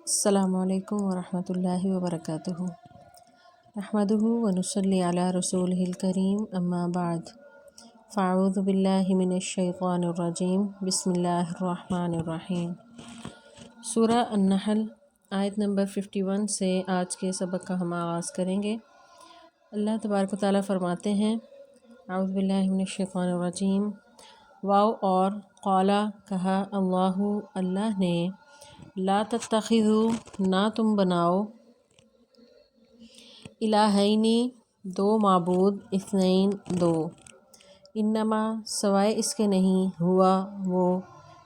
السلام علیکم ورحمۃ اللہ وبرکاتہ۔ نحمدہ ونصلی علی رسولہ الکریم، اما بعد، فاعوذ باللہ من الشیطان الرجیم، بسم اللہ الرحمن الرحیم۔ سورہ النحل آیت نمبر 51 سے آج کے سبق کا ہم آغاز کریں گے۔ اللہ تبارک و تعالیٰ فرماتے ہیں، اعوذ باللہ من الشیطان الرجیم، واو اور قالا کہا، اللہ نے، لا تتخذوا نہ تم بناؤ، الہینی دو معبود، اثنین دو، انما سوائے اس کے نہیں، ہوا وہ،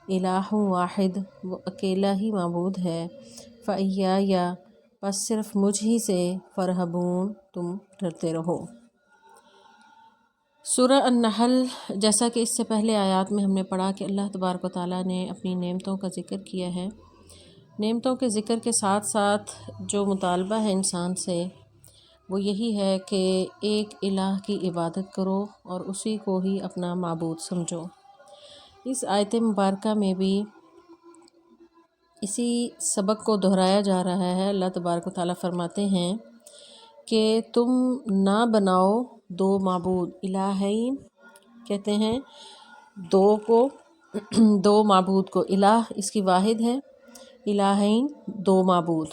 الہ واحد وہ اکیلا ہی معبود ہے، فایایا پس صرف مجھ ہی سے، فرہبون تم ڈرتے رہو۔ سورہ النحل، جیسا کہ اس سے پہلے آیات میں ہم نے پڑھا کہ اللہ تبارک و تعالیٰ نے اپنی نعمتوں کا ذکر کیا ہے۔ نعمتوں کے ذکر کے ساتھ ساتھ جو مطالبہ ہے انسان سے وہ یہی ہے کہ ایک الہ کی عبادت کرو اور اسی کو ہی اپنا معبود سمجھو۔ اس آیت مبارکہ میں بھی اسی سبق کو دہرایا جا رہا ہے۔ اللہ تبارک و تعالیٰ فرماتے ہیں کہ تم نہ بناؤ دو معبود، الہین کہتے ہیں دو معبود کو، الہ اس کی واحد ہے، الہین دو معبود۔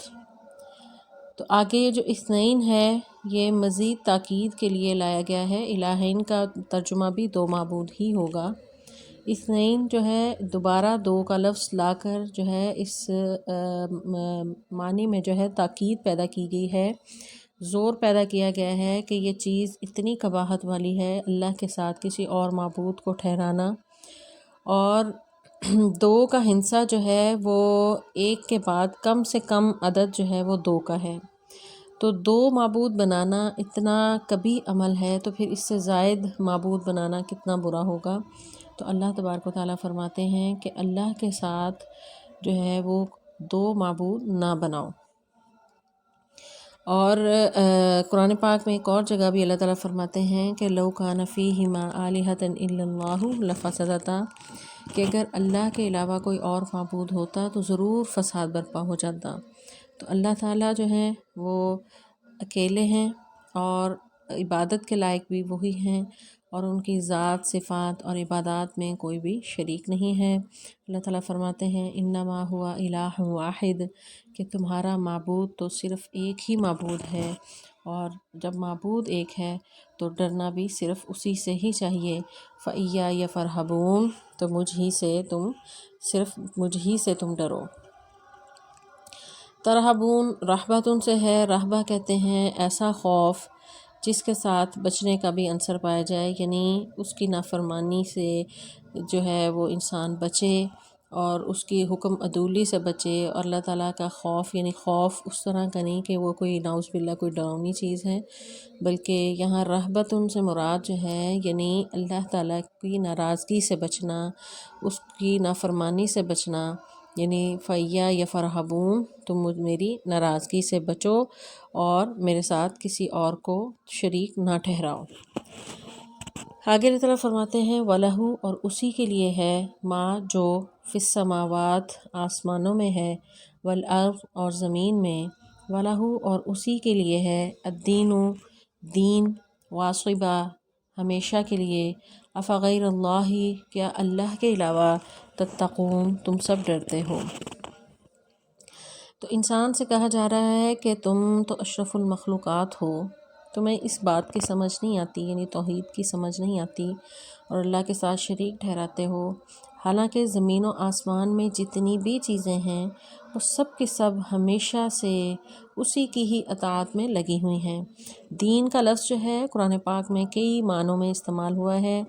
تو آگے جو اثنین ہے یہ مزید تاکید کے لیے لایا گیا ہے، الہین کا ترجمہ بھی دو معبود ہی ہوگا۔ اثنین جو ہے دوبارہ دو کا لفظ لا کر جو ہے اس معنی میں جو ہے تاکید پیدا کی گئی ہے، زور پیدا کیا گیا ہے کہ یہ چیز اتنی قباحت والی ہے، اللہ کے ساتھ کسی اور معبود کو ٹھہرانا۔ اور دو کا ہندسہ جو ہے وہ ایک کے بعد کم سے کم عدد جو ہے وہ دو کا ہے، تو دو معبود بنانا اتنا کبھی عمل ہے، تو پھر اس سے زائد معبود بنانا کتنا برا ہوگا۔ تو اللہ تبارک و تعالیٰ فرماتے ہیں کہ اللہ کے ساتھ جو ہے وہ دو معبود نہ بناؤ۔ اور قرآن پاک میں ایک اور جگہ بھی اللہ تعالیٰ فرماتے ہیں کہ لو کان فیہما آلہۃ الا اللہ لفسدتا، کہ اگر اللہ کے علاوہ کوئی اور معبود ہوتا تو ضرور فساد برپا ہو جاتا۔ تو اللہ تعالیٰ جو ہیں وہ اکیلے ہیں اور عبادت کے لائق بھی وہی ہیں، اور ان کی ذات، صفات اور عبادات میں کوئی بھی شریک نہیں ہے۔ اللہ تعالیٰ فرماتے ہیں انما ہوا الہ واحد، کہ تمہارا معبود تو صرف ایک ہی معبود ہے، اور جب معبود ایک ہے تو ڈرنا بھی صرف اسی سے ہی چاہیے۔ فَإِيَّايَ فَارْهَبُونَ، تو مجھ ہی سے تم ڈرو۔ ترہبون رہبتن سے ہے، رہبہ کہتے ہیں ایسا خوف جس کے ساتھ بچنے کا بھی عنصر پایا جائے، یعنی اس کی نافرمانی سے جو ہے وہ انسان بچے اور اس کی حکم عدولی سے بچے، اور اللہ تعالیٰ کا خوف، یعنی خوف اس طرح کا نہیں کہ وہ کوئی نعوذ باللہ کوئی ڈراؤنی چیز ہے، بلکہ یہاں رہبتن سے مراد جو ہے یعنی اللہ تعالیٰ کی ناراضگی سے بچنا، اس کی نافرمانی سے بچنا، یعنی فَإِيَّايَ فَارْهَبُونَ، تم میری ناراضگی سے بچو اور میرے ساتھ کسی اور کو شریک نہ ٹھہراؤ۔ آگے اللہ تعالیٰ فرماتے ہیں وَلَهُ، اور اسی کے لیے ہے، ما جو فی السماوات آسمانوں میں ہے، والارض اور زمین میں، وَلَهُ اور اسی کے لیے ہے، الدین دین، واصبہ ہمیشہ کے لیے، افغیر اللہ کیا اللہ کے علاوہ، تتقون تم سب ڈرتے ہو۔ تو انسان سے کہا جا رہا ہے کہ تم تو اشرف المخلوقات ہو، تمہیں اس بات کی سمجھ نہیں آتی، یعنی توحید کی سمجھ نہیں آتی، اور اللہ کے ساتھ شریک ٹھہراتے ہو، حالانکہ زمین و آسمان میں جتنی بھی چیزیں ہیں وہ سب کے سب ہمیشہ سے اسی کی ہی اطاعت میں لگی ہوئی ہیں۔ دین کا لفظ جو ہے قرآن پاک میں کئی معنوں میں استعمال ہوا ہے،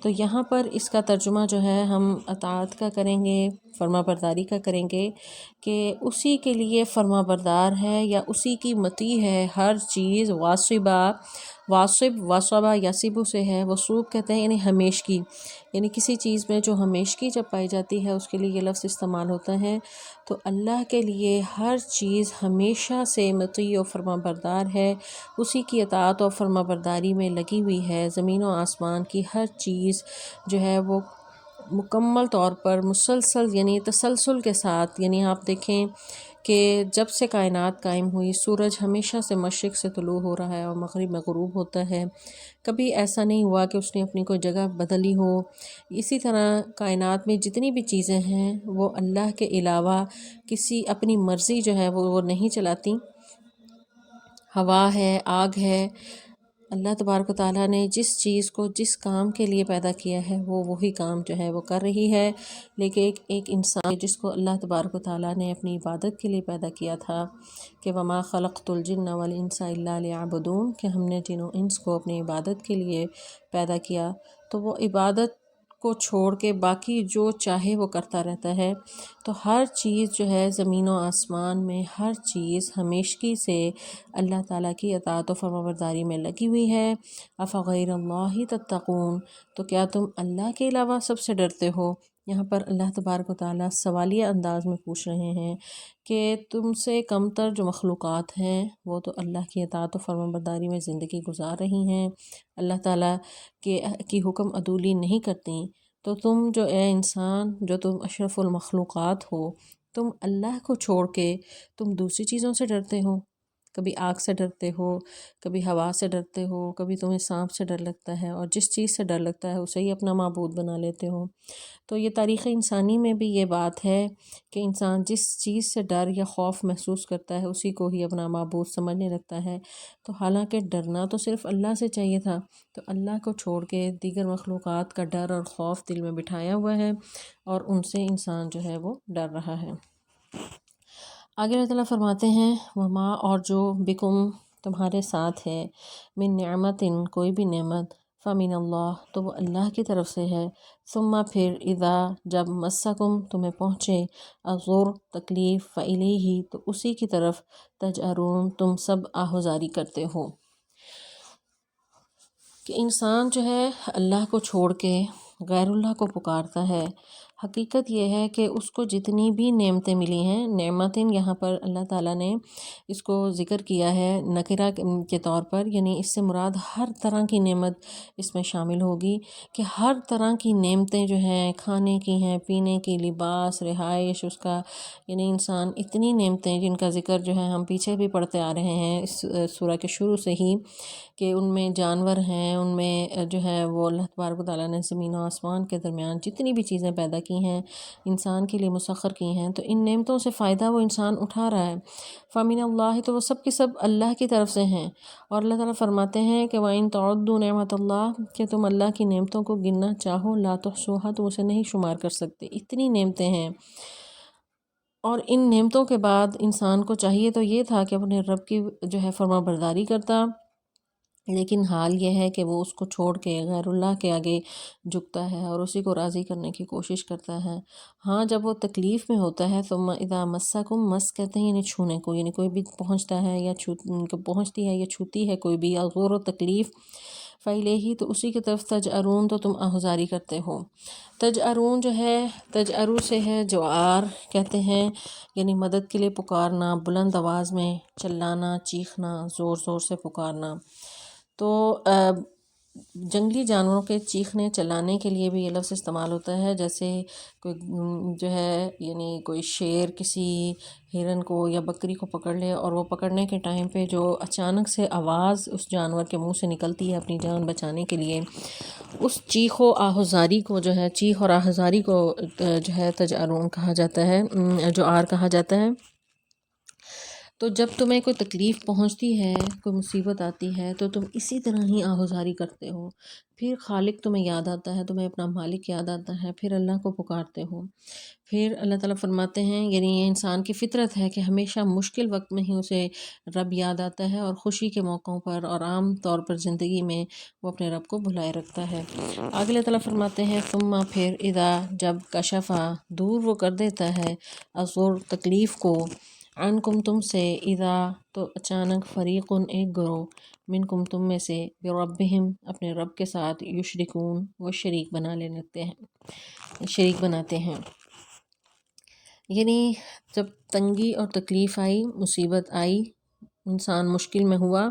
تو یہاں پر اس کا ترجمہ جو ہے ہم اطاعت کا کریں گے، فرما برداری کا کریں گے، کہ اسی کے لیے فرما بردار ہے یا اسی کی مطیع ہے ہر چیز۔ واصبہ یاسبو سے ہے، وصوب کہتے ہیں یعنی ہمیشگی، یعنی کسی چیز میں جو ہمیشگی جب پائی جاتی ہے اس کے لیے یہ لفظ استعمال ہوتا ہے۔ تو اللہ کے لیے ہر چیز ہمیشہ سے مطیع و فرما بردار ہے، اسی کی اطاعت و فرما برداری میں لگی ہوئی ہے۔ زمین و آسمان کی ہر چیز جو ہے وہ مکمل طور پر مسلسل یعنی تسلسل کے ساتھ، یعنی آپ دیکھیں کہ جب سے کائنات قائم ہوئی سورج ہمیشہ سے مشرق سے طلوع ہو رہا ہے اور مغرب میں غروب ہوتا ہے، کبھی ایسا نہیں ہوا کہ اس نے اپنی کوئی جگہ بدلی ہو۔ اسی طرح کائنات میں جتنی بھی چیزیں ہیں وہ اللہ کے علاوہ کسی اپنی مرضی جو ہے وہ نہیں چلاتی۔ ہوا ہے، آگ ہے، اللہ تبارک و تعالیٰ نے جس چیز کو جس کام کے لیے پیدا کیا ہے وہ وہی کام جو ہے وہ کر رہی ہے۔ لیکن ایک انسان جس کو اللہ تبارک و تعالیٰ نے اپنی عبادت کے لیے پیدا کیا تھا کہ وما خلقت الجن والانس الا لیعبدون، کہ ہم نے جن و انس کو اپنی عبادت کے لیے پیدا کیا، تو وہ عبادت کو چھوڑ کے باقی جو چاہے وہ کرتا رہتا ہے۔ تو ہر چیز جو ہے زمین و آسمان میں ہر چیز ہمیشگی سے اللہ تعالیٰ کی اطاعت و فرمانبرداری میں لگی ہوئی ہے۔ افغیر اللہ تتقون، تو کیا تم اللہ کے علاوہ سب سے ڈرتے ہو؟ یہاں پر اللہ تبارک و تعالیٰ سوالیہ انداز میں پوچھ رہے ہیں کہ تم سے کم تر جو مخلوقات ہیں وہ تو اللہ کی اطاعت و فرمانبرداری میں زندگی گزار رہی ہیں، اللہ تعالیٰ کی حکم عدولی نہیں کرتی، تو تم جو اے انسان جو تم اشرف المخلوقات ہو، تم اللہ کو چھوڑ کے تم دوسری چیزوں سے ڈرتے ہو۔ کبھی آگ سے ڈرتے ہو، کبھی ہوا سے ڈرتے ہو، کبھی تمہیں سانپ سے ڈر لگتا ہے، اور جس چیز سے ڈر لگتا ہے اسے ہی اپنا معبود بنا لیتے ہو۔ تو یہ تاریخ انسانی میں بھی یہ بات ہے کہ انسان جس چیز سے ڈر یا خوف محسوس کرتا ہے اسی کو ہی اپنا معبود سمجھنے لگتا ہے۔ تو حالانکہ ڈرنا تو صرف اللہ سے چاہیے تھا، تو اللہ کو چھوڑ کے دیگر مخلوقات کا ڈر اور خوف دل میں بٹھایا ہوا ہے، اور ان سے انسان جو ہے وہ ڈر رہا ہے۔ آگے اللہ تعالیٰ فرماتے ہیں وما، اور جو بکم تمہارے ساتھ ہے، من نعمت، کوئی بھی نعمت، فمن اللہ، تو وہ اللہ کی طرف سے ہے، ثم پھر اذا، جب مسکم تمہیں پہنچے، الضر تکلیف، فالیہ، تو اسی کی طرف، تجأرون تم سب آہوزاری کرتے ہو۔ کہ انسان جو ہے اللہ کو چھوڑ کے غیر اللہ کو پکارتا ہے، حقیقت یہ ہے کہ اس کو جتنی بھی نعمتیں ملی ہیں، نعمتیں یہاں پر اللہ تعالیٰ نے اس کو ذکر کیا ہے نکرہ کے طور پر، یعنی اس سے مراد ہر طرح کی نعمت اس میں شامل ہوگی، کہ ہر طرح کی نعمتیں جو ہیں، کھانے کی ہیں، پینے کی، لباس، رہائش، اس کا یعنی انسان اتنی نعمتیں جن کا ذکر جو ہے ہم پیچھے بھی پڑھتے آ رہے ہیں اس سورہ کے شروع سے ہی، کہ ان میں جانور ہیں، ان میں جو ہے وہ اللہ تبارک و تعالیٰ نے زمین و آسمان کے درمیان جتنی بھی چیزیں پیدا کی ہیں انسان کے لیے مسخر کی ہیں، تو ان نعمتوں سے فائدہ وہ انسان اٹھا رہا ہے۔ فمن اللہ، تو وہ سب کے سب اللہ کی طرف سے ہیں، اور اللہ تعالیٰ فرماتے ہیں کہ وَإِن تَعُدُّوا نِعْمَتَ اللَّهِ، کہ تم اللہ کی نعمتوں کو گننا چاہو، لا تحصوها، تو اسے نہیں شمار کر سکتے، اتنی نعمتیں ہیں۔ اور ان نعمتوں کے بعد انسان کو چاہیے تو یہ تھا کہ اپنے رب کی جو ہے فرما برداری کرتا، لیکن حال یہ ہے کہ وہ اس کو چھوڑ کے غیر اللہ کے آگے جھکتا ہے اور اسی کو راضی کرنے کی کوشش کرتا ہے۔ ہاں، جب وہ تکلیف میں ہوتا ہے ثم اذا مسکم، مس کہتے ہیں یعنی چھونے کو، یعنی کوئی بھی پہنچتا ہے یا پہنچتی ہے یا چھوتی ہے کوئی بھی غور و تکلیف، فیلیہ، تو اسی کی طرف، تجأرون، تو تم آہوزاری کرتے ہو۔ تجأرون جو ہے، تجأرو سے ہے جوار کہتے ہیں، یعنی مدد کے لیے پکارنا، بلند آواز میں چلانا، چیخنا، زور زور سے پکارنا۔ تو جنگلی جانوروں کے چیخنے چلانے کے لیے بھی یہ لفظ استعمال ہوتا ہے، جیسے کوئی جو ہے یعنی کوئی شیر کسی ہرن کو یا بکری کو پکڑ لے، اور وہ پکڑنے کے ٹائم پہ جو اچانک سے آواز اس جانور کے منہ سے نکلتی ہے اپنی جان بچانے کے لیے، اس چیخ و آہوزاری کو جو ہے، چیخ اور آہوزاری کو جو ہے تجأرون کہا جاتا ہے، جوار کہا جاتا ہے۔ تو جب تمہیں کوئی تکلیف پہنچتی ہے، کوئی مصیبت آتی ہے، تو تم اسی طرح ہی آہوزاری کرتے ہو، پھر خالق تمہیں یاد آتا ہے، تمہیں اپنا مالک یاد آتا ہے، پھر اللہ کو پکارتے ہو۔ پھر اللہ تعالیٰ فرماتے ہیں، یعنی یہ انسان کی فطرت ہے کہ ہمیشہ مشکل وقت میں ہی اسے رب یاد آتا ہے، اور خوشی کے موقعوں پر اور عام طور پر زندگی میں وہ اپنے رب کو بھلائے رکھتا ہے۔ آگے اللہ تعالیٰ فرماتے ہیں ثم پھر اذا، جب کشفا، دور وہ کر دیتا ہے، الضر تکلیف کو، عنکم تم سے، اذا، تو اچانک، فریقن ایک گروہ، منکم تم میں سے، بربہم اپنے رب کے ساتھ، یشرکون وہ شریک بنانے لگتے ہیں، شریک بناتے ہیں۔ یعنی جب تنگی اور تکلیف آئی، مصیبت آئی، انسان مشکل میں ہوا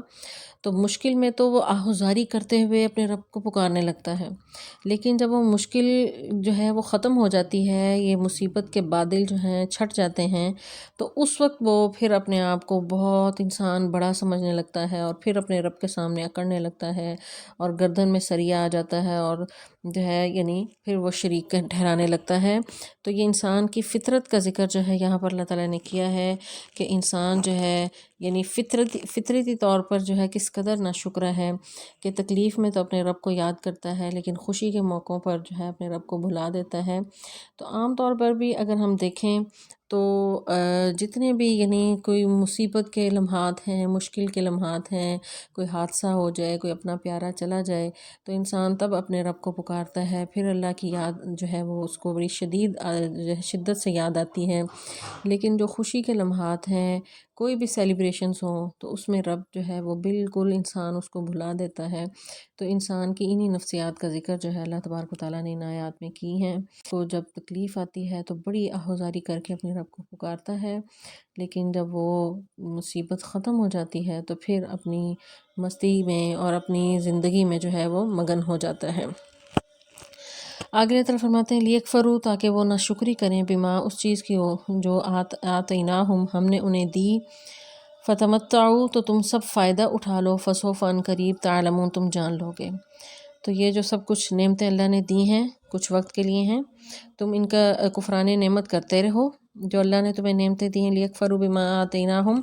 تو مشکل میں تو وہ آہوزاری کرتے ہوئے اپنے رب کو پکارنے لگتا ہے، لیکن جب وہ مشکل جو ہے وہ ختم ہو جاتی ہے، یہ مصیبت کے بادل جو ہیں چھٹ جاتے ہیں، تو اس وقت وہ پھر اپنے آپ کو بہت انسان بڑا سمجھنے لگتا ہے اور پھر اپنے رب کے سامنے اکڑنے لگتا ہے اور گردن میں سریا آ جاتا ہے اور جو ہے یعنی پھر وہ شریک ٹھہرانے لگتا ہے۔ تو یہ انسان کی فطرت کا ذکر جو ہے یہاں پر اللہ تعالیٰ نے کیا ہے کہ انسان جو ہے یعنی فطرتی طور پر جو ہے کس قدر ناشکرہ ہے کہ تکلیف میں تو اپنے رب کو یاد کرتا ہے لیکن خوشی کے موقعوں پر جو ہے اپنے رب کو بھلا دیتا ہے۔ تو عام طور پر بھی اگر ہم دیکھیں تو جتنے بھی یعنی کوئی مصیبت کے لمحات ہیں، مشکل کے لمحات ہیں، کوئی حادثہ ہو جائے، کوئی اپنا پیارا چلا جائے، تو انسان تب اپنے رب کو پکارتا ہے، پھر اللہ کی یاد جو ہے وہ اس کو بڑی شدت سے یاد آتی ہے۔ لیکن جو خوشی کے لمحات ہیں، کوئی بھی سیلیبریشنز ہوں، تو اس میں رب جو ہے وہ بالکل انسان اس کو بھلا دیتا ہے۔ تو انسان کی انہی نفسیات کا ذکر جو ہے اللہ تبارک و تعالیٰ نے ان آیات میں کی ہیں۔ تو جب تکلیف آتی ہے تو بڑی آہوزاری کر کے اپنے رب کو پکارتا ہے، لیکن جب وہ مصیبت ختم ہو جاتی ہے تو پھر اپنی مستی میں اور اپنی زندگی میں جو ہے وہ مگن ہو جاتا ہے۔ آگے اللہ تعالیٰ فرماتے ہیں لیکفروا، تاکہ وہ ناشکری کریں، بما اس چیز کی جو آتیناہم ہم نے انہیں دی، فتمتعوا تو تم سب فائدہ اٹھا لو، فسوف ان قریب تعلمون تم جان لو گے۔ تو یہ جو سب کچھ نعمتیں اللہ نے دی ہیں کچھ وقت کے لیے ہیں، تم ان کا کفران نعمت کرتے رہو۔ جو اللہ نے تمہیں نعمتیں دی ہیں، لیکفروا بما آتیناہم،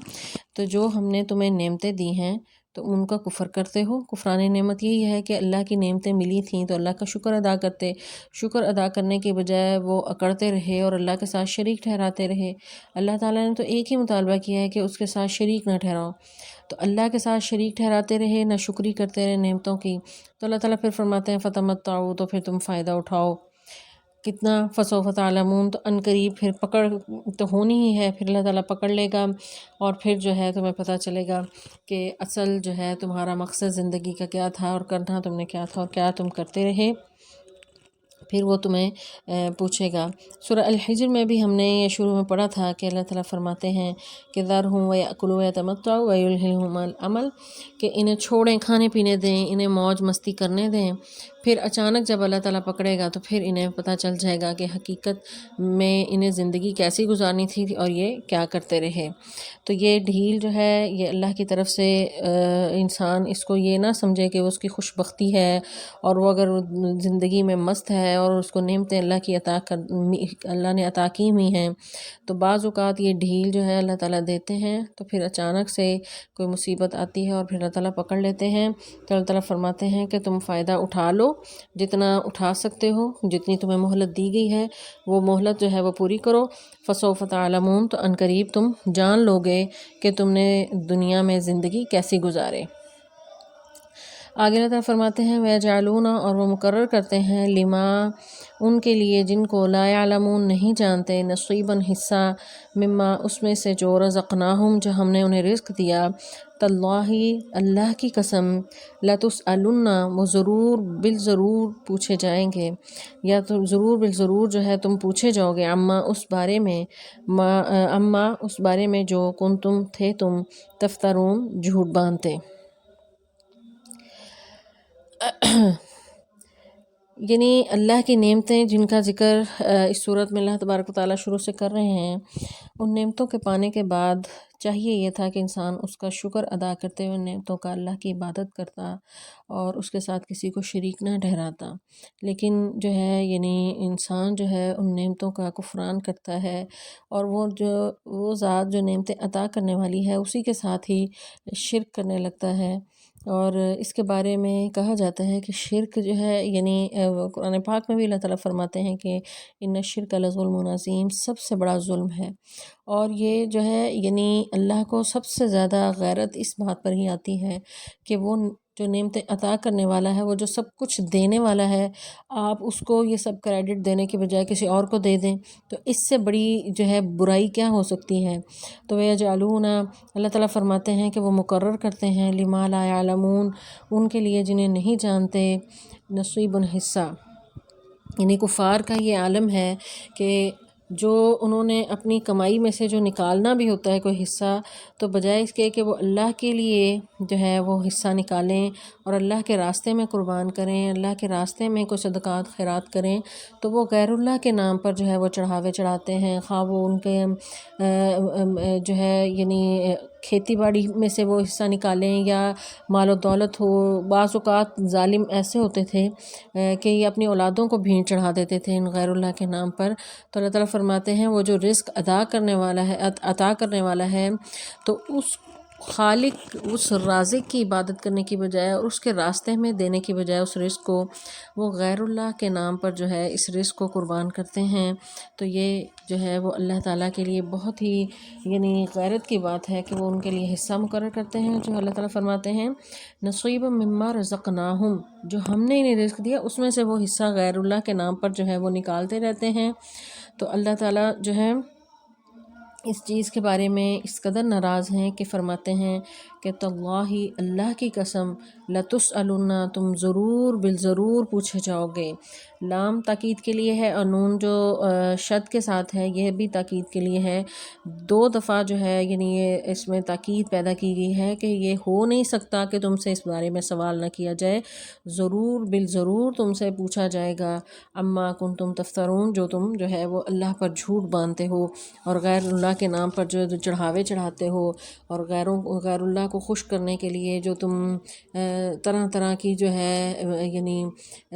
تو جو ہم نے تمہیں نعمتیں دی ہیں تو ان کا کفر کرتے ہو۔ کفران نعمت یہی ہے کہ اللہ کی نعمتیں ملی تھیں تو اللہ کا شکر ادا کرتے، شکر ادا کرنے کے بجائے وہ اکڑتے رہے اور اللہ کے ساتھ شریک ٹھہراتے رہے۔ اللہ تعالیٰ نے تو ایک ہی مطالبہ کیا ہے کہ اس کے ساتھ شریک نہ ٹھہراؤ، تو اللہ کے ساتھ شریک ٹھہراتے رہے، نہ شکری کرتے رہے نعمتوں کی۔ تو اللہ تعالیٰ پھر فرماتے ہیں فتمتعوا، تو پھر تم فائدہ اٹھاؤ۔ کتنا؟ فسوف تعلمون، تو ان قریب پھر پکڑ تو ہونی ہی ہے، پھر اللہ تعالیٰ پکڑ لے گا اور پھر جو ہے تمہیں پتہ چلے گا کہ اصل جو ہے تمہارا مقصد زندگی کا کیا تھا اور کرنا تم نے کیا تھا اور کیا تم کرتے رہے، پھر وہ تمہیں پوچھے گا۔ سورہ الحجر میں بھی ہم نے یہ شروع میں پڑھا تھا کہ اللہ تعالیٰ فرماتے ہیں کہ ذرہم ویأکلوا ویتمتعوا ویلہہم الامل، کہ انہیں چھوڑیں، کھانے پینے دیں، انہیں موج مستی کرنے دیں، پھر اچانک جب اللہ تعالیٰ پکڑے گا تو پھر انہیں پتہ چل جائے گا کہ حقیقت میں انہیں زندگی کیسی گزارنی تھی اور یہ کیا کرتے رہے۔ تو یہ ڈھیل جو ہے یہ اللہ کی طرف سے، انسان اس کو یہ نہ سمجھے کہ اس کی خوش بختی ہے اور وہ اگر زندگی میں مست ہے اور اس کو نعمتیں اللہ نے عطا کی ہوئی ہیں، تو بعض اوقات یہ ڈھیل جو ہے اللہ تعالیٰ دیتے ہیں تو پھر اچانک سے کوئی مصیبت آتی ہے اور پھر اللہ تعالیٰ پکڑ لیتے ہیں۔ تو اللہ تعالیٰ فرماتے ہیں کہ تم فائدہ اٹھا لو، جتنا اٹھا سکتے ہو، جتنی تمہیں مہلت دی گئی ہے وہ مہلت جو ہے وہ پوری کرو۔ فسوف تعلمون، تو ان قریب تم جان لو گے کہ تم نے دنیا میں زندگی کیسی گزارے۔ آگے اللہ تعالیٰ فرماتے ہیں وَيَجْعَلُونَ، اور وہ مقرر کرتے ہیں، لما ان کے لیے جن کو لا يعلمون نہیں جانتے، نصیباً حصہ، مما اس میں سے جو رزقناہم جو ہم نے انہیں رزق دیا، تاللہ اللہ کی قسم، لتسألن وہ ضرور بالضرور پوچھے جائیں گے، یا تو ضرور بالضرور جو ہے تم پوچھے جاؤ گے، اما اس بارے میں جو کنتم تھے تم تفترون جھوٹ باندھتے۔ یعنی اللہ کی نعمتیں جن کا ذکر اس صورت میں اللہ تبارک و تعالیٰ شروع سے کر رہے ہیں، ان نعمتوں کے پانے کے بعد چاہیے یہ تھا کہ انسان اس کا شکر ادا کرتے ہوئے نعمتوں کا اللہ کی عبادت کرتا اور اس کے ساتھ کسی کو شریک نہ ٹھہراتا، لیکن جو ہے یعنی انسان جو ہے ان نعمتوں کا کفران کرتا ہے اور وہ ذات جو نعمتیں عطا کرنے والی ہے اسی کے ساتھ ہی شرک کرنے لگتا ہے۔ اور اس کے بارے میں کہا جاتا ہے کہ شرک جو ہے یعنی قرآن پاک میں بھی اللہ تعالیٰ فرماتے ہیں کہ ان الشرک لظلم عظیم، سب سے بڑا ظلم ہے۔ اور یہ جو ہے یعنی اللہ کو سب سے زیادہ غیرت اس بات پر ہی آتی ہے کہ وہ جو نعمتیں عطا کرنے والا ہے، وہ جو سب کچھ دینے والا ہے، آپ اس کو یہ سب کریڈٹ دینے کے بجائے کسی اور کو دے دیں، تو اس سے بڑی جو ہے برائی کیا ہو سکتی ہے۔ تو وَيَجْعَلُونَ، اللہ تعالیٰ فرماتے ہیں کہ وہ مقرر کرتے ہیں، لما لا يعلمون ان کے لیے جنہیں نہیں جانتے، نصیباً حصہ، یعنی کفار کا یہ عالم ہے کہ جو انہوں نے اپنی کمائی میں سے جو نکالنا بھی ہوتا ہے کوئی حصہ، تو بجائے اس کے کہ وہ اللہ کے لیے جو ہے وہ حصہ نکالیں اور اللہ کے راستے میں قربان کریں، اللہ کے راستے میں کوئی صدقات خیرات کریں، تو وہ غیر اللہ کے نام پر جو ہے وہ چڑھاوے چڑھاتے ہیں، خواہ وہ ان کے جو ہے یعنی کھیتی باڑی میں سے وہ حصہ نکالیں یا مال و دولت ہو۔ بعض اوقات ظالم ایسے ہوتے تھے کہ یہ اپنی اولادوں کو بھیڑ چڑھا دیتے تھے ان غیر اللہ کے نام پر۔ تو اللہ تعالیٰ فرماتے ہیں وہ جو رزق عطا کرنے والا ہے تو اس خالق، اس رازق کی عبادت کرنے کی بجائے اور اس کے راستے میں دینے کی بجائے اس رزق کو وہ غیر اللہ کے نام پر جو ہے اس رزق کو قربان کرتے ہیں، تو یہ جو ہے وہ اللہ تعالیٰ کے لیے بہت ہی یعنی غیرت کی بات ہے کہ وہ ان کے لیے حصہ مقرر کرتے ہیں۔ جو اللہ تعالیٰ فرماتے ہیں نصیبا مما رزقناہم، جو ہم نے انہیں رزق دیا اس میں سے وہ حصہ غیر اللہ کے نام پر جو ہے وہ نکالتے رہتے ہیں۔ تو اللہ تعالیٰ جو ہے اس چیز کے بارے میں اس قدر ناراض ہیں کہ فرماتے ہیں کہ تاللہ، اللہ کی قسم، لتسألن، تم ضرور بالضرور پوچھے جاؤ گے۔ لام تاکید کے لیے ہے اور نون جو شد کے ساتھ ہے یہ بھی تاکید کے لیے ہے۔ دو دفعہ جو ہے یعنی یہ اس میں تاکید پیدا کی گئی ہے کہ یہ ہو نہیں سکتا کہ تم سے اس بارے میں سوال نہ کیا جائے، ضرور بالضرور تم سے پوچھا جائے گا، اما کنتم تفترون، جو تم جو ہے وہ اللہ پر جھوٹ باندھتے ہو اور غیر اللہ کے نام پر جو چڑھاوے چڑھاتے ہو اور غیر اللہ کو خوش کرنے کے لیے جو تم طرح طرح کی جو ہے یعنی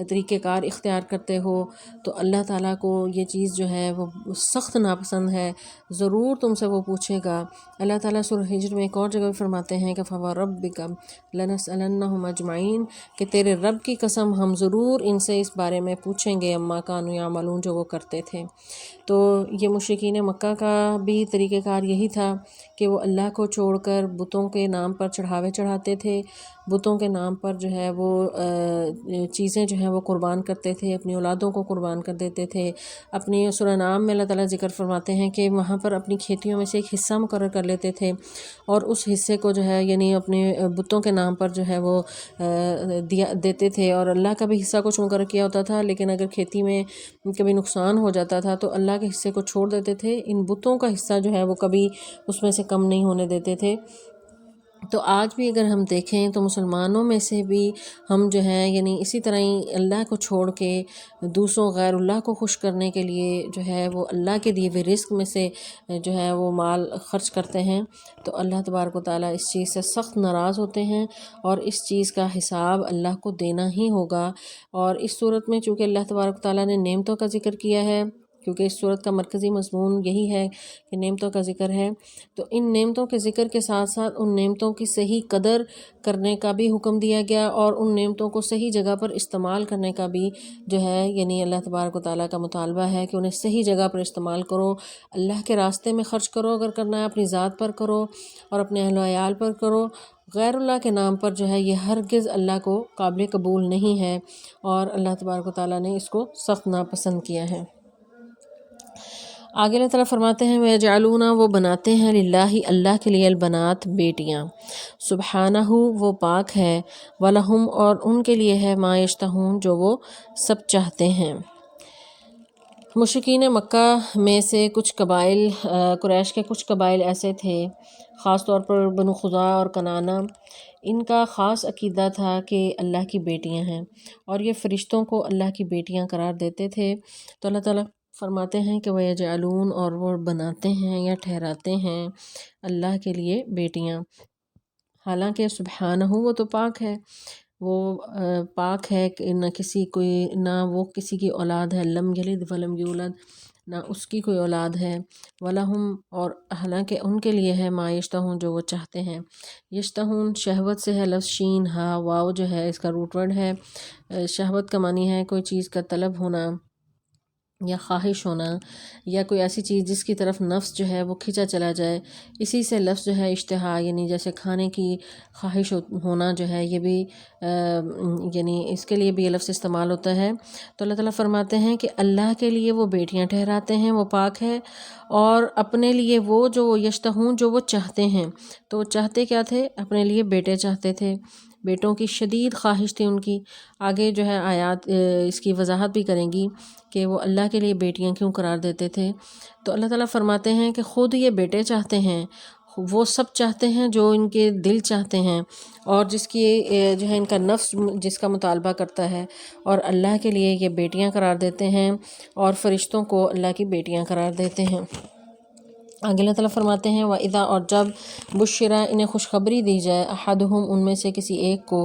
طریقہ کار اختیار کرتے ہو، تو اللہ تعالیٰ کو یہ چیز جو ہے وہ سخت ناپسند ہے، ضرور تم سے وہ پوچھے گا۔ اللہ تعالیٰ سورہ ہجر میں ایک اور جگہ فرماتے ہیں کہ فَوَرَبِّكَ لَنَسْأَلَنَّهُمْ أَجْمَعِينَ، کہ تیرے رب کی قسم ہم ضرور ان سے اس بارے میں پوچھیں گے، اما کانوا یعملون، جو وہ کرتے تھے۔ تو یہ مشرکین مکہ کا بھی طریقہ کار یہی تھا کہ وہ اللہ کو چھوڑ کر بتوں کے نام پر چڑھاوے چڑھاتے تھے، بتوں کے نام پر جو ہے وہ چیزیں جو ہیں وہ قربان کرتے تھے، اپنی اولادوں کو قربان کر دیتے تھے۔ اپنی سورہ نام میں اللہ تعالیٰ ذکر فرماتے ہیں کہ وہاں پر اپنی کھیتیوں میں سے ایک حصہ مقرر کر لیتے تھے اور اس حصے کو جو ہے یعنی اپنے بتوں کے نام پر جو ہے وہ دیتے تھے، اور اللہ کا بھی حصہ کچھ مقرر کیا ہوتا تھا، لیکن اگر کھیتی میں کبھی نقصان ہو جاتا تھا تو اللہ کے حصے کو چھوڑ دیتے تھے، ان بتوں کا حصہ جو ہے وہ کبھی اس میں سے کم نہیں ہونے دیتے تھے۔ تو آج بھی اگر ہم دیکھیں تو مسلمانوں میں سے بھی ہم جو ہیں یعنی اسی طرح ہی اللہ کو چھوڑ کے دوسروں غیر اللہ کو خوش کرنے کے لیے جو ہے وہ اللہ کے دیے ہوئے رزق میں سے جو ہے وہ مال خرچ کرتے ہیں، تو اللہ تبارک و تعالیٰ اس چیز سے سخت ناراض ہوتے ہیں اور اس چیز کا حساب اللہ کو دینا ہی ہوگا۔ اور اس صورت میں چونکہ اللہ تبارک و تعالیٰ نے نعمتوں کا ذکر کیا ہے، کیونکہ اس صورت کا مرکزی مضمون یہی ہے کہ نعمتوں کا ذکر ہے، تو ان نعمتوں کے ذکر کے ساتھ ساتھ ان نعمتوں کی صحیح قدر کرنے کا بھی حکم دیا گیا اور ان نعمتوں کو صحیح جگہ پر استعمال کرنے کا بھی جو ہے یعنی اللہ تبارک و تعالیٰ کا مطالبہ ہے کہ انہیں صحیح جگہ پر استعمال کرو، اللہ کے راستے میں خرچ کرو، اگر کرنا ہے اپنی ذات پر کرو اور اپنے اہل و عیال پر کرو، غیر اللہ کے نام پر جو ہے یہ ہرگز اللہ کو قابل قبول نہیں ہے اور اللہ تبارک و تعالیٰ نے اس کو سخت ناپسند کیا ہے۔ آگے اللہ تعالیٰ فرماتے ہیں وَيَجْعَلُونَ، وہ بناتے ہیں للہ، اللہ کے لیے، البنات، بیٹیاں، سبحانہ، وہ پاک ہے، وَلَهُمْ، اور ان کے لیے ہے، ما یشتہون، جو وہ سب چاہتے ہیں۔ مشرکین مکہ میں سے کچھ قبائل، قریش کے کچھ قبائل ایسے تھے، خاص طور پر بنو خزاعہ اور کنانہ، ان کا خاص عقیدہ تھا کہ اللہ کی بیٹیاں ہیں اور یہ فرشتوں کو اللہ کی بیٹیاں قرار دیتے تھے۔ تو اللہ تعالیٰ فرماتے ہیں کہ وَيَجْعَلُونَ، اور وہ بناتے ہیں یا ٹھہراتے ہیں اللہ کے لیے بیٹیاں، حالانکہ سبحانہ، وہ تو پاک ہے، وہ پاک ہے کہ نہ وہ کسی کی اولاد ہے، لم یلد ولم یولد، نہ اس کی کوئی اولاد ہے، وَلَهُمْ، اور حالانکہ ان کے لیے ہے، ما یشتہون، جو وہ چاہتے ہیں۔ یشتہون شہوت سے ہے، لفظ شین ہا واو جو ہے اس کا روٹ ورڈ ہے۔ شہوت کا معنی ہے کوئی چیز کا طلب ہونا یا خواہش ہونا یا کوئی ایسی چیز جس کی طرف نفس جو ہے وہ کھنچا چلا جائے، اسی سے لفظ جو ہے اشتہا، یعنی جیسے کھانے کی خواہش ہونا جو ہے یہ بھی یعنی اس کے لیے بھی یہ لفظ استعمال ہوتا ہے۔ تو اللہ تعالیٰ فرماتے ہیں کہ اللہ کے لیے وہ بیٹیاں ٹھہراتے ہیں، وہ پاک ہے، اور اپنے لیے جو یشتہون، جو وہ چاہتے ہیں، تو وہ چاہتے کیا تھے؟ اپنے لیے بیٹے چاہتے تھے، بیٹوں کی شدید خواہش تھی ان کی۔ آگے جو ہے آیات اس کی وضاحت بھی کریں گی کہ وہ اللہ کے لیے بیٹیاں کیوں قرار دیتے تھے۔ تو اللہ تعالیٰ فرماتے ہیں کہ خود یہ بیٹے چاہتے ہیں، وہ سب چاہتے ہیں جو ان کے دل چاہتے ہیں اور جس کی جو ہے ان کا نفس جس کا مطالبہ کرتا ہے، اور اللہ کے لیے یہ بیٹیاں قرار دیتے ہیں اور فرشتوں کو اللہ کی بیٹیاں قرار دیتے ہیں۔ آگے اللہ تعالیٰ فرماتے ہیں وَإِذَا، اور جب بشرا انہیں خوشخبری دی جائے، احدہم ان میں سے کسی ایک کو،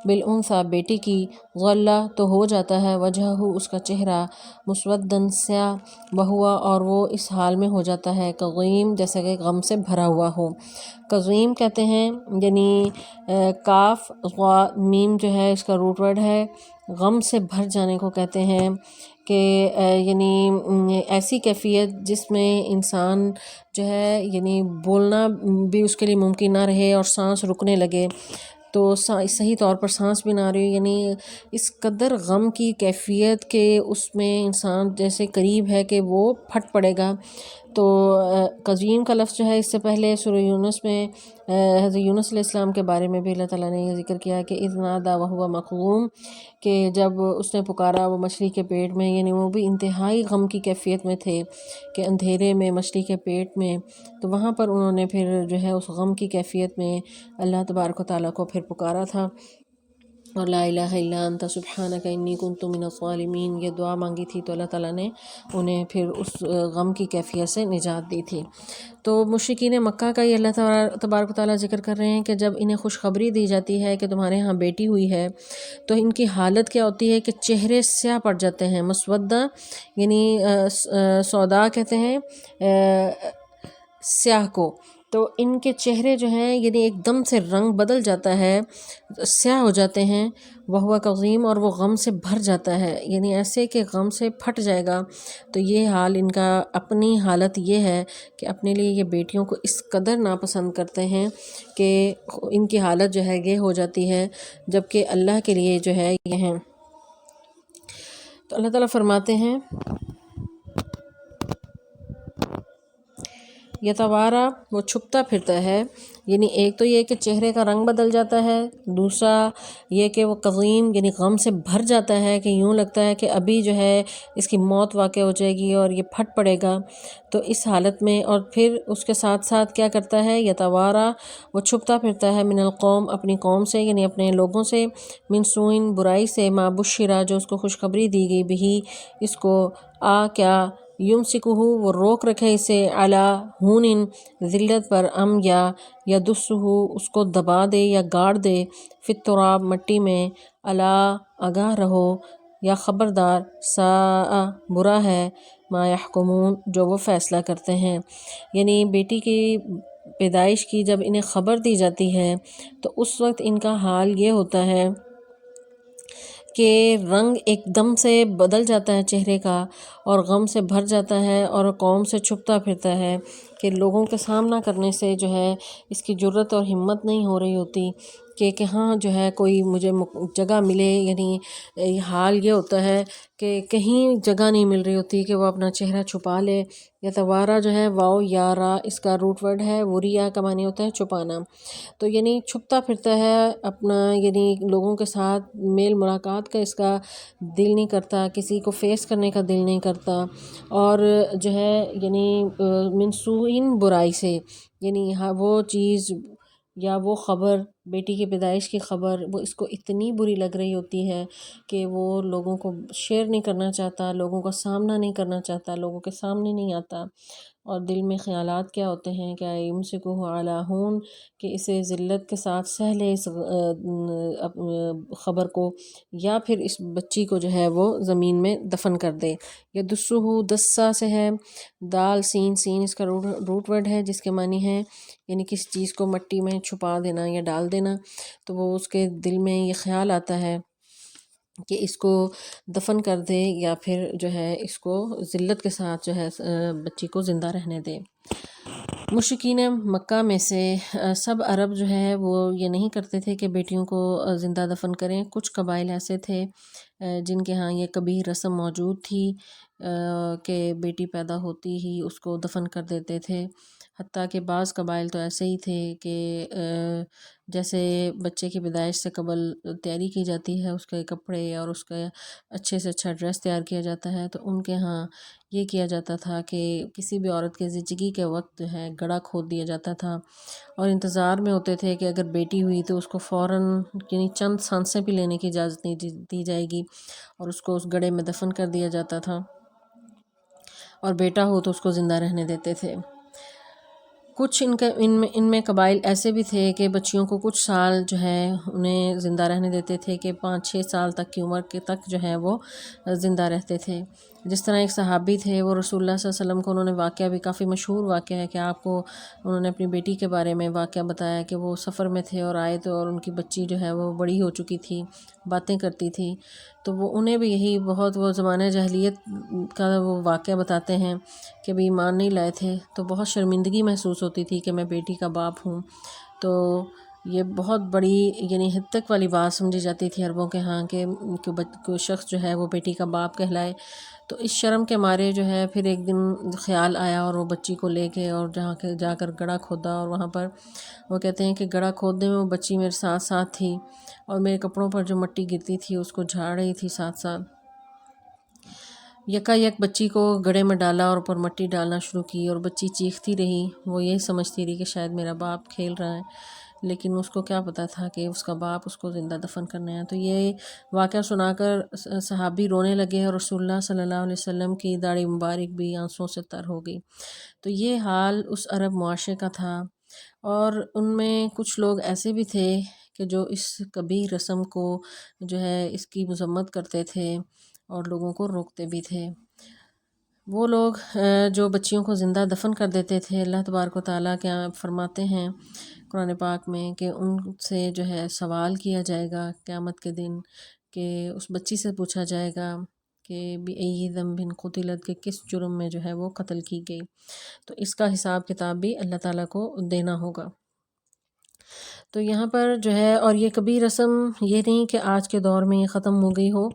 بالانثیٰ بیٹی کی، غلّہ تو ہو جاتا ہے، وجہہ اس کا چہرہ، مسوداً سیاہ، وہوا اور وہ اس حال میں ہو جاتا ہے، کظیم جیسا کہ غم سے بھرا ہوا ہو۔ کظیم کہتے ہیں یعنی کاف غا میم جو ہے اس کا روٹ ورڈ ہے، غم سے بھر جانے کو کہتے ہیں کہ یعنی ایسی کیفیت جس میں انسان جو ہے یعنی بولنا بھی اس کے لیے ممکن نہ رہے اور سانس رکنے لگے، تو صحیح طور پر سانس بھی نہ رہی، یعنی اس قدر غم کی کیفیت کہ اس میں انسان جیسے قریب ہے کہ وہ پھٹ پڑے گا۔ تو قزیم کا لفظ جو ہے اس سے پہلے سورہ یونس میں حضرت یونس علیہ السلام کے بارے میں بھی اللہ تعالیٰ نے یہ ذکر کیا کہ اذ نادیٰ وہو مکظوم، کہ جب اس نے پکارا وہ مچھلی کے پیٹ میں، یعنی وہ بھی انتہائی غم کی کیفیت میں تھے کہ اندھیرے میں مچھلی کے پیٹ میں، تو وہاں پر انہوں نے پھر جو ہے اس غم کی کیفیت میں اللہ تبارک و تعالیٰ کو پھر پکارا تھا، اور لا الہ الا انت سبحانک انی کنت من الظالمین، یہ دعا مانگی تھی، تو اللہ تعالیٰ نے انہیں پھر اس غم کی کیفیت سے نجات دی تھی۔ تو مشرکین مکہ کا یہ اللہ تبارک و تعالیٰ ذکر کر رہے ہیں کہ جب انہیں خوشخبری دی جاتی ہے کہ تمہارے ہاں بیٹی ہوئی ہے، تو ان کی حالت کیا ہوتی ہے کہ چہرے سیاہ پڑ جاتے ہیں، مسودہ یعنی سودا کہتے ہیں سیاہ کو، تو ان کے چہرے جو ہیں یعنی ایک دم سے رنگ بدل جاتا ہے، سیاہ ہو جاتے ہیں، وہو کظیم اور وہ غم سے بھر جاتا ہے، یعنی ایسے کہ غم سے پھٹ جائے گا۔ تو یہ حال ان کا، اپنی حالت یہ ہے کہ اپنے لیے یہ بیٹیوں کو اس قدر ناپسند کرتے ہیں کہ ان کی حالت جو ہے یہ ہو جاتی ہے، جبکہ اللہ کے لیے جو ہے یہ ہیں۔ تو اللہ تعالیٰ فرماتے ہیں یتوارا، وہ چھپتا پھرتا ہے، یعنی ایک تو یہ کہ چہرے کا رنگ بدل جاتا ہے، دوسرا یہ کہ وہ کظیم یعنی غم سے بھر جاتا ہے کہ یوں لگتا ہے کہ ابھی جو ہے اس کی موت واقع ہو جائے گی اور یہ پھٹ پڑے گا۔ تو اس حالت میں، اور پھر اس کے ساتھ ساتھ کیا کرتا ہے، یتوارا وہ چھپتا پھرتا ہے، من القوم اپنی قوم سے یعنی اپنے لوگوں سے، من سوء برائی سے، ما بشرا جو اس کو خوشخبری دی گئی، بہی اس کو، کیا، یمسکہ وہ روک رکھے اسے، علی ہون ذلت پر، یا یدسہ اس کو دبا دے یا گاڑ دے، فی التراب مٹی میں، الا آگاہ رہو یا خبردار، ساء برا ہے، ما یحکمون جو وہ فیصلہ کرتے ہیں۔ یعنی بیٹی کی پیدائش کی جب انہیں خبر دی جاتی ہے تو اس وقت ان کا حال یہ ہوتا ہے کہ رنگ ایک دم سے بدل جاتا ہے چہرے کا، اور غم سے بھر جاتا ہے، اور قوم سے چھپتا پھرتا ہے کہ لوگوں کے سامنا کرنے سے جو ہے اس کی جرت اور ہمت نہیں ہو رہی ہوتی کہ ہاں جو ہے کوئی مجھے جگہ ملے، یعنی حال یہ ہوتا ہے کہ کہیں جگہ نہیں مل رہی ہوتی کہ وہ اپنا چہرہ چھپا لے۔ یتوارا جو ہے واو یا را اس کا روٹ ورڈ ہے، وریا کا معنی ہوتا ہے چھپانا، تو یعنی چھپتا پھرتا ہے اپنا، یعنی لوگوں کے ساتھ میل ملاقات کا اس کا دل نہیں کرتا، کسی کو فیس کرنے کا دل نہیں کرتا، اور جو ہے یعنی من سوء برائی سے، یعنی وہ چیز یا وہ خبر، بیٹی کی پیدائش کی خبر، وہ اس کو اتنی بری لگ رہی ہوتی ہے کہ وہ لوگوں کو شیئر نہیں کرنا چاہتا، لوگوں کا سامنا نہیں کرنا چاہتا، لوگوں کے سامنے نہیں آتا، اور دل میں خیالات کیا ہوتے ہیں کہ یمسکہ علی ہون، کہ اسے ذلت کے ساتھ سہ لے اس خبر کو، یا پھر اس بچی کو جو ہے وہ زمین میں دفن کر دے۔ یدسہ دسہ سے ہے، دال سین، سین اس کا روٹ ورڈ ہے جس کے معنی ہے یعنی کسی چیز کو مٹی میں چھپا دینا یا ڈال دینا، تو وہ اس کے دل میں یہ خیال آتا ہے کہ اس کو دفن کر دے یا پھر جو ہے اس کو ذلت کے ساتھ جو ہے بچی کو زندہ رہنے دے۔ مشرکین مکہ میں سے سب عرب جو ہے وہ یہ نہیں کرتے تھے کہ بیٹیوں کو زندہ دفن کریں، کچھ قبائل ایسے تھے جن کے ہاں یہ کبھی رسم موجود تھی کہ بیٹی پیدا ہوتی ہی اس کو دفن کر دیتے تھے۔ حتیٰ کہ بعض قبائل تو ایسے ہی تھے کہ جیسے بچے کی پیدائش سے قبل تیاری کی جاتی ہے، اس کے کپڑے اور اس کا اچھے سے اچھا ڈریس تیار کیا جاتا ہے، تو ان کے ہاں یہ کیا جاتا تھا کہ کسی بھی عورت کے زچگی کے وقت جو ہے گڑھا کھود دیا جاتا تھا، اور انتظار میں ہوتے تھے کہ اگر بیٹی ہوئی تو اس کو فوراً یعنی چند سانسیں بھی لینے کی اجازت نہیں دی جائے گی، اور اس کو اس گڑھے میں دفن کر دیا جاتا تھا، اور بیٹا ہو تو اس کو زندہ رہنے دیتے تھے۔ کچھ ان میں قبائل ایسے بھی تھے کہ بچیوں کو کچھ سال جو ہے انہیں زندہ رہنے دیتے تھے کہ 5-6 سال تک کی عمر کے تک جو ہے وہ زندہ رہتے تھے۔ جس طرح ایک صحابی تھے، وہ رسول اللہ صلی اللہ علیہ وسلم کو انہوں نے واقعہ بھی کافی مشہور واقعہ ہے کہ آپ کو انہوں نے اپنی بیٹی کے بارے میں واقعہ بتایا کہ وہ سفر میں تھے اور آئے تو اور ان کی بچی جو ہے وہ بڑی ہو چکی تھی، باتیں کرتی تھی، تو وہ انہیں بھی یہی بہت وہ زمانہ جاہلیت کا وہ واقعہ بتاتے ہیں کہ بھی ایمان نہیں لائے تھے، تو بہت شرمندگی محسوس ہوتی تھی کہ میں بیٹی کا باپ ہوں، تو یہ بہت بڑی یعنی حد تک والی بات سمجھی جاتی تھی عربوں کے ہاں کہ کوئی شخص جو ہے وہ بیٹی کا باپ کہلائے۔ تو اس شرم کے مارے جو ہے پھر ایک دن خیال آیا اور وہ بچی کو لے کے اور جا کر گڑھا کھودا، اور وہاں پر وہ کہتے ہیں کہ گڑھا کھودنے میں وہ بچی میرے ساتھ ساتھ تھی، اور میرے کپڑوں پر جو مٹی گرتی تھی اس کو جھاڑ رہی تھی ساتھ ساتھ۔ یکا یک بچی کو گڑھے میں ڈالا اور اوپر مٹی ڈالنا شروع کی، اور بچی چیختی رہی، وہ یہی سمجھتی رہی کہ شاید میرا باپ کھیل رہا ہے، لیکن اس کو کیا پتہ تھا کہ اس کا باپ اس کو زندہ دفن کرنا ہے۔ تو یہ واقعہ سنا کر صحابی رونے لگے، اور رسول اللہ صلی اللہ علیہ وسلم کی داڑھی مبارک بھی آنسوؤں سے تر ہو گئی۔ تو یہ حال اس عرب معاشرے کا تھا، اور ان میں کچھ لوگ ایسے بھی تھے کہ جو اس کبیر رسم کو جو ہے اس کی مذمت کرتے تھے اور لوگوں کو روکتے بھی تھے۔ وہ لوگ جو بچیوں کو زندہ دفن کر دیتے تھے، اللہ تبارک و تعالیٰ کیا فرماتے ہیں قرآن پاک میں کہ ان سے جو ہے سوال کیا جائے گا قیامت کے دن، کہ اس بچی سے پوچھا جائے گا کہ بِأَيِّ ذَنبٍ قُتِلَتْ کہ کس جرم میں جو ہے وہ قتل کی گئی، تو اس کا حساب کتاب بھی اللہ تعالیٰ کو دینا ہوگا۔ تو یہاں پر جو ہے، اور یہ کبھی رسم یہ نہیں کہ آج کے دور میں یہ ختم ہو گئی ہو،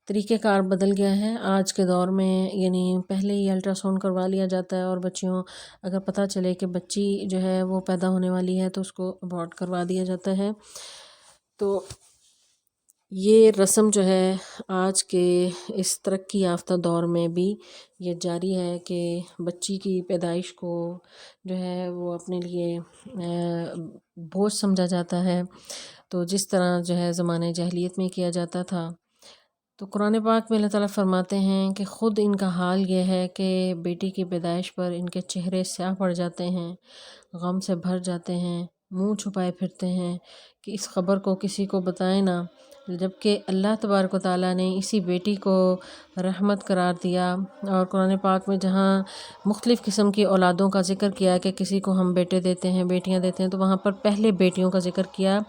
طریقہ کار بدل گیا ہے آج کے دور میں، یعنی پہلے ہی الٹرا ساؤنڈ کروا لیا جاتا ہے، اور بچیوں اگر پتہ چلے کہ بچی جو ہے وہ پیدا ہونے والی ہے تو اس کو ابورٹ کروا دیا جاتا ہے۔ تو یہ رسم جو ہے آج کے اس ترقی یافتہ دور میں بھی یہ جاری ہے کہ بچی کی پیدائش کو جو ہے وہ اپنے لیے بوجھ سمجھا جاتا ہے، تو جس طرح جو ہے زمانہ جاہلیت میں کیا جاتا تھا۔ تو قرآن پاک میں اللہ تعالیٰ فرماتے ہیں کہ خود ان کا حال یہ ہے کہ بیٹی کی پیدائش پر ان کے چہرے سیاہ پڑ جاتے ہیں، غم سے بھر جاتے ہیں، منہ چھپائے پھرتے ہیں کہ اس خبر کو کسی کو بتائیں نہ، جبکہ اللہ تبارک و تعالیٰ نے اسی بیٹی کو رحمت قرار دیا، اور قرآن پاک میں جہاں مختلف قسم کی اولادوں کا ذکر کیا کہ کسی کو ہم بیٹے دیتے ہیں، بیٹیاں دیتے ہیں، تو وہاں پر پہلے بیٹیوں کا ذکر کیا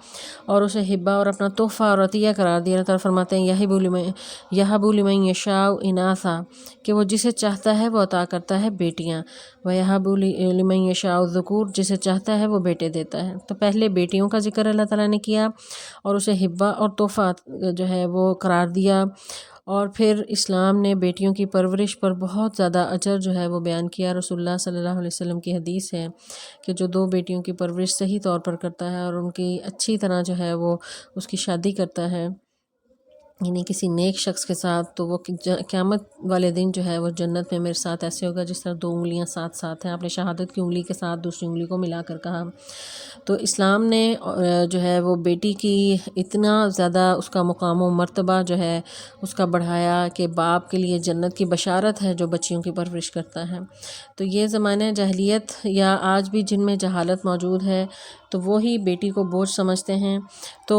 اور اسے ہبہ اور اپنا تحفہ اور عطیہ قرار دیا۔ اللہ تعالیٰ فرماتے ہیں یَهَبُ لِمَن یَشَاءُ اِنَاثًا کہ وہ جسے چاہتا ہے وہ عطا کرتا ہے بیٹیاں، وَيَهَبُ لِمَن یَشَاءُ الذُّكُورَ جسے چاہتا ہے وہ بیٹے دیتا ہے۔ تو پہلے بیٹیوں کا ذکر اللہ تعالیٰ نے کیا اور اسے ہبہ اور تحفہ جو ہے وہ قرار دیا، اور پھر اسلام نے بیٹیوں کی پرورش پر بہت زیادہ اجر جو ہے وہ بیان کیا۔ رسول اللہ صلی اللہ علیہ وسلم کی حدیث ہے کہ جو 2 بیٹیوں کی پرورش صحیح طور پر کرتا ہے اور ان کی اچھی طرح جو ہے وہ اس کی شادی کرتا ہے، یعنی کسی نیک شخص کے ساتھ، تو وہ قیامت والے دن جو ہے وہ جنت میں میرے ساتھ ایسے ہوگا جس طرح 2 انگلیاں ساتھ ساتھ ہیں۔ آپ نے شہادت کی انگلی کے ساتھ دوسری انگلی کو ملا کر کہا۔ تو اسلام نے جو ہے وہ بیٹی کی اتنا زیادہ اس کا مقام و مرتبہ جو ہے اس کا بڑھایا کہ باپ کے لیے جنت کی بشارت ہے جو بچیوں کی پرورش کرتا ہے۔ تو یہ زمانہ جاہلیت یا آج بھی جن میں جہالت موجود ہے تو وہی بیٹی کو بوجھ سمجھتے ہیں۔ تو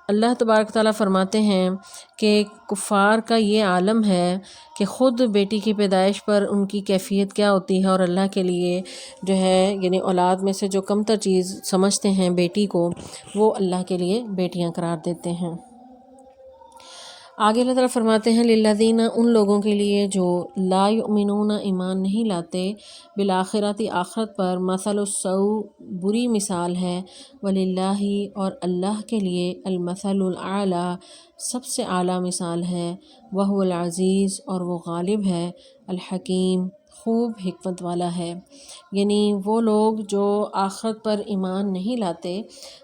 اللہ تبارک تعالیٰ فرماتے ہیں کہ کفار کا یہ عالم ہے کہ خود بیٹی کی پیدائش پر ان کی کیفیت کیا ہوتی ہے، اور اللہ کے لیے جو ہے یعنی اولاد میں سے جو کم تر چیز سمجھتے ہیں بیٹی کو، وہ اللہ کے لیے بیٹیاں قرار دیتے ہیں۔ آگے اللہ تعالیٰ فرماتے ہیں للذین ان لوگوں کے لیے جو لا یؤمنون ایمان نہیں لاتے بالآخرۃ آخرت پر، مثل السوء بری مثال ہے، وللہ اور اللہ کے لیے المثل الاعلیٰ سب سے اعلیٰ مثال ہے، وہو العزیز اور وہ غالب ہے، الحکیم خوب حکمت والا ہے۔ یعنی وہ لوگ جو آخرت پر ایمان نہیں لاتے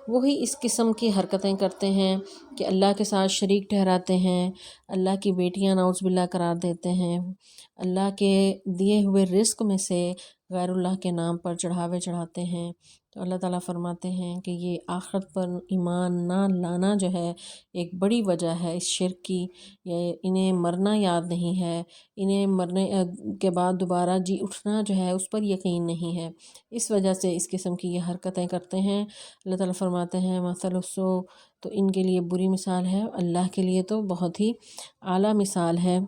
وہی اس قسم کی حرکتیں کرتے ہیں کہ اللہ کے ساتھ شریک ٹھہراتے ہیں، اللہ کی بیٹیاں نعوذ باللہ قرار دیتے ہیں، اللہ کے دیے ہوئے رزق میں سے غیر اللہ کے نام پر چڑھاوے چڑھاتے ہیں۔ تو اللہ تعالیٰ فرماتے ہیں کہ یہ آخرت پر ایمان نہ لانا جو ہے ایک بڑی وجہ ہے اس شرک کی۔ یہ انہیں مرنا یاد نہیں ہے، انہیں مرنے کے بعد دوبارہ جی اٹھنا جو ہے اس پر یقین نہیں ہے، اس وجہ سے اس قسم کی یہ حرکتیں کرتے ہیں۔ اللہ تعالیٰ فرماتے ہیں مثل السوء، تو ان کے لیے بری مثال ہے، اللہ کے لیے تو بہت ہی اعلیٰ مثال ہے۔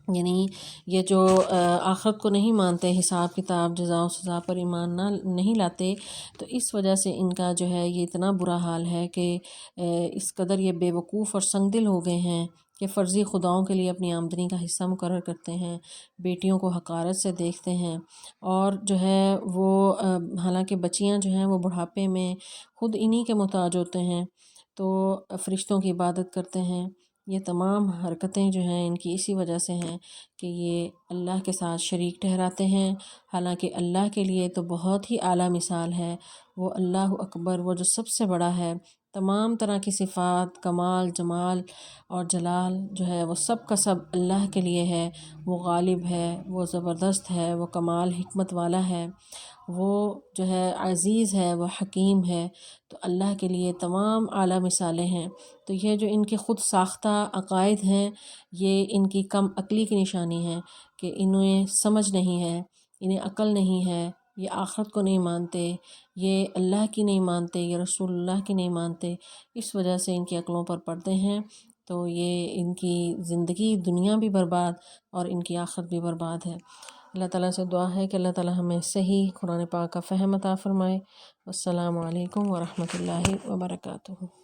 یعنی یہ جو آخرت کو نہیں مانتے، حساب کتاب جزا و سزا پر ایمان نہیں لاتے، تو اس وجہ سے ان کا جو ہے یہ اتنا برا حال ہے کہ اس قدر یہ بے وقوف اور سنگ دل ہو گئے ہیں کہ فرضی خداؤں کے لیے اپنی آمدنی کا حصہ مقرر کرتے ہیں، بیٹیوں کو حقارت سے دیکھتے ہیں، اور جو ہے وہ حالانکہ بچیاں جو ہیں وہ بڑھاپے میں خود انہی کے محتاج ہوتے ہیں تو فرشتوں کی عبادت کرتے ہیں۔ یہ تمام حرکتیں جو ہیں ان کی اسی وجہ سے ہیں کہ یہ اللہ کے ساتھ شریک ٹھہراتے ہیں، حالانکہ اللہ کے لیے تو بہت ہی اعلیٰ مثال ہے، وہ اللہ اکبر، وہ جو سب سے بڑا ہے، تمام طرح کی صفات، کمال، جمال اور جلال جو ہے وہ سب کا سب اللہ کے لیے ہے۔ وہ غالب ہے، وہ زبردست ہے، وہ کمال حکمت والا ہے، وہ جو ہے عزیز ہے، وہ حکیم ہے۔ تو اللہ کے لیے تمام اعلیٰ مثالیں ہیں۔ تو یہ جو ان کے خود ساختہ عقائد ہیں یہ ان کی کم عقلی کی نشانی ہے کہ انہیں سمجھ نہیں ہے، انہیں عقل نہیں ہے، یہ آخرت کو نہیں مانتے، یہ اللہ کی نہیں مانتے، یہ رسول اللہ کی نہیں مانتے، اس وجہ سے ان کی عقلوں پر پڑتے ہیں۔ تو یہ ان کی زندگی دنیا بھی برباد اور ان کی آخرت بھی برباد ہے۔ اللہ تعالیٰ سے دعا ہے کہ اللہ تعالیٰ ہمیں صحیح قرآن پاک کا فہم عطا فرمائے۔ السلام علیکم ورحمۃ اللہ وبرکاتہ۔